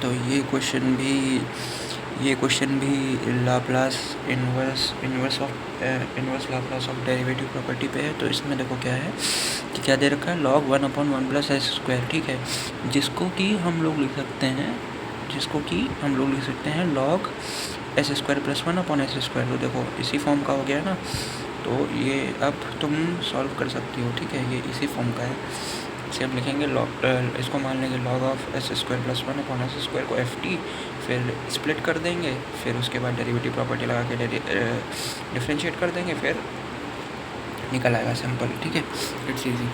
तो ये क्वेश्चन भी Laplace inverse Laplace of derivative property पे है। तो इसमें देखो क्या है कि क्या दे रखा है, log 1/1 + s², ठीक है, जिसको कि हम लोग लिख सकते हैं log s² + 1/s²। तो देखो इसी फॉर्म का हो गया ना, तो ये अब तुम सॉल्व कर सकती हो, ठीक है, ये इसी फॉर्म का है। इसे हम लिखेंगे इसको मान लेंगे log ऑफ s² + 1/s² को ft, फिर स्प्लिट कर देंगे, फिर उसके बाद डेरिवेटिव प्रॉपर्टी लगा के डिफ्रेंशिएट कर देंगे, फिर निकल आएगा सिंपल, ठीक है, इट्स ईजी।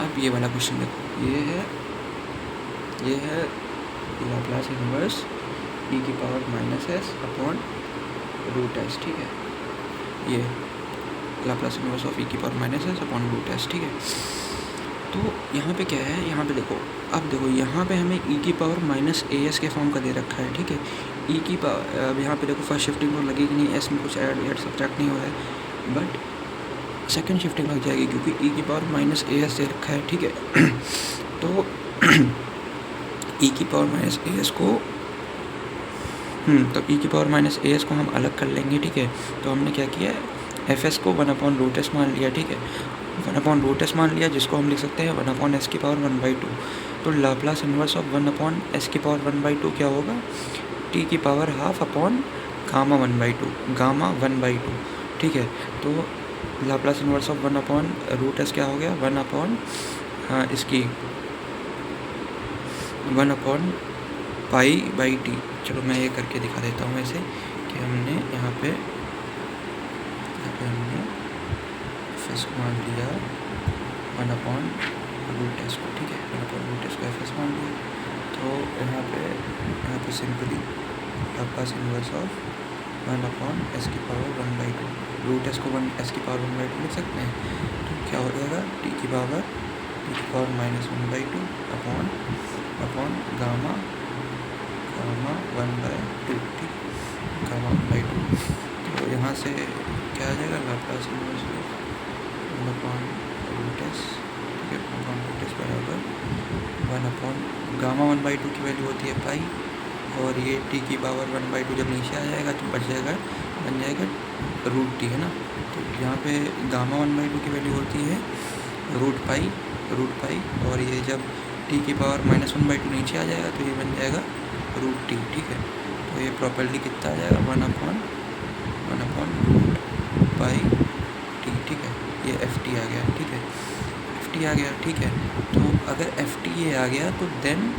अब ये वाला क्वेश्चन देखो, ये है लाप्लास इन्वर्स e⁻⁻s/√s, ठीक है, ये लाप्लास इन्वर्स ऑफ e⁻⁻s/√s, ठीक है। तो यहाँ पे क्या है, यहाँ पे देखो, अब देखो यहाँ पे हमें e⁻−as के फॉर्म का दे रखा है, ठीक है। अब यहाँ पे देखो फर्स्ट शिफ्टिंग तो लगेगी नहीं, s में कुछ ऐड सब्ट्रैक्ट नहीं हो रहा है, बट सेकंड शिफ्टिंग लग जाएगी क्योंकि e⁻−as दे रखा है, ठीक है। तो e⁻−as को हम अलग कर लेंगे, ठीक है। तो हमने क्या किया है, fs को 1/√s मान लिया, ठीक है, 1/√s मान लिया, जिसको हम लिख सकते हैं 1/s⁻⁴ तो लाप्लास इन्वर्स ऑफ 1/s⁴ क्या होगा, t⁻½ ठीक है। तो लाप्लास इन्वर्स ऑफ 1/√s क्या हो गया, 1/π/t। चलो मैं ये करके दिखा देता हूँ ऐसे कि हमने यहाँ पे हमने fs को मान लिया 1/√s को, ठीक है, 1/√s को fs मान लिया। तो यहाँ पे simply Laplace inverse of 1/s⁴ √s को 1/s⁴ लिख सकते हैं। तो क्या हो जाएगा, t⁻⁻⁻² अपॉन गामा 1/2, ठीक, गामा 1/2। तो यहाँ से क्या आ जाएगा, लाप्लास इन्वर्स ऑफ 1/√s, ठीक है, 1/√s बराबर 1/गामा 1/2 की वैल्यू होती है पाई, और ये t⁻1/2 जब नीचे आ जाएगा तो बन जाएगा √t, है ना। तो यहाँ पे गामा 1/2 की वैल्यू होती है √π, और ये जब t⁻−1/2 नीचे आ जाएगा तो ये बन जाएगा √t, ठीक है। तो ये प्रॉपर्ली कितना आ जाएगा, 1/√πt, ठीक है, ये ft आ गया, ठीक है, ft आ गया, ठीक है। तो अगर ft ये आ गया तो देन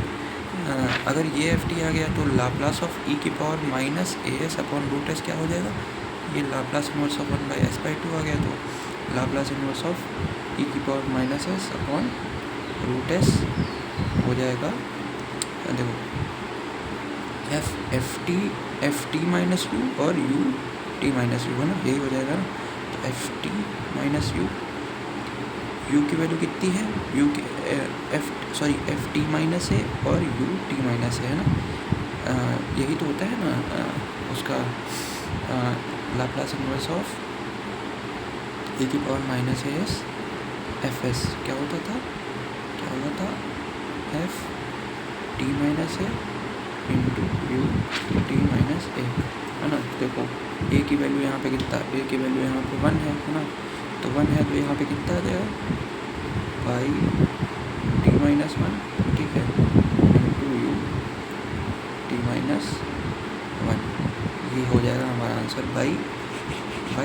अगर ये ft आ गया तो लाप्लास ऑफ e⁻−as/√s क्या हो जाएगा, ये लाप्लास इन्वर्स ऑफ 1/s/2 आ गया। तो लाप्लास इन्वर्स ऑफ e⁻−s/√s हो जाएगा, देखो ft-u और ut-u, है ना, यही हो जाएगा ना। तो ft-u, u की वैल्यू कितनी है, ft-a और ut-a, है ना, यही तो होता है ना उसका लाप्लास इन्वर्स ऑफ e⁻−as क्या होता था ft-a इंटू ut-a, है ना। देखो a की वैल्यू यहाँ पे कितना, a की वैल्यू यहाँ पे 1 है ना, तो 1 है, तो यहाँ पे कितना आ जाएगा, πt-1, ठीक है, इंटू ut-1, ये हो जाएगा हमारा answer by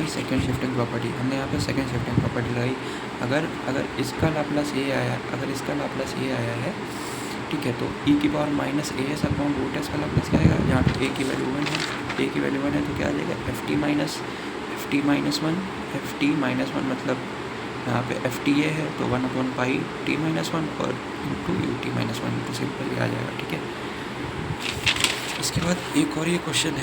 second shifting property. हमने यहाँ पे सेकेंड शिफ्टिंग प्रॉपर्टी लगाई। अगर इसका लाप्लास ये आया है, ठीक है, तो e⁻−as/√s का लाप्लास क्या आएगा, जहाँ पे a की वैल्यू 1 है, तो क्या आ जाएगा, ft-1 मतलब यहाँ पे ft-a है तो 1/πt-1 और इंटू ut-1, तो सिंपल आ जाएगा, ठीक है। इसके बाद एक और ये क्वेश्चन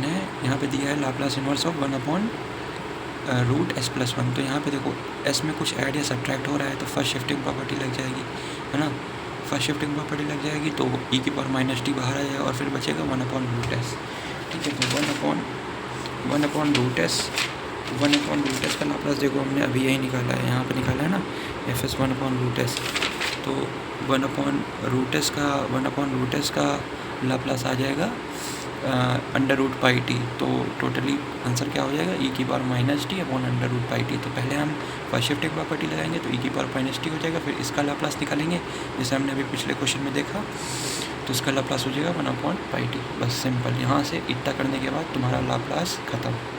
है, यहाँ पे दिया है लाप्लास इन्वर्स ऑफ 1/√s+1। तो यहाँ पे देखो s में कुछ ऐड या सब्ट्रैक्ट हो रहा है, तो फर्स्ट शिफ्टिंग प्रॉपर्टी लग जाएगी, है ना, फर्स्ट शिफ्टिंग प्रॉपर्टी लग जाएगी, तो e⁻−t बाहर आ जाएगा और फिर बचेगा 1/√s, ठीक है। तो 1/√s का लाप्लास देखो हमने अभी यही निकाला है, यहाँ पे निकाला है ना, fs 1/√s, तो 1/√s का लाप्लास आ जाएगा √πt। तो टोटली आंसर क्या हो जाएगा e⁻t/√πt। तो पहले हम फर्स्ट शिफ्टिंग प्रॉपर्टी लगाएंगे तो e⁻t हो जाएगा, फिर इसका लाप्लास निकालेंगे जैसे हमने अभी पिछले क्वेश्चन में देखा, तो इसका लाप्लास हो जाएगा 1/πt। बस सिंपल, यहाँ से इतना करने के बाद तुम्हारा लाप्लास ख़त्म।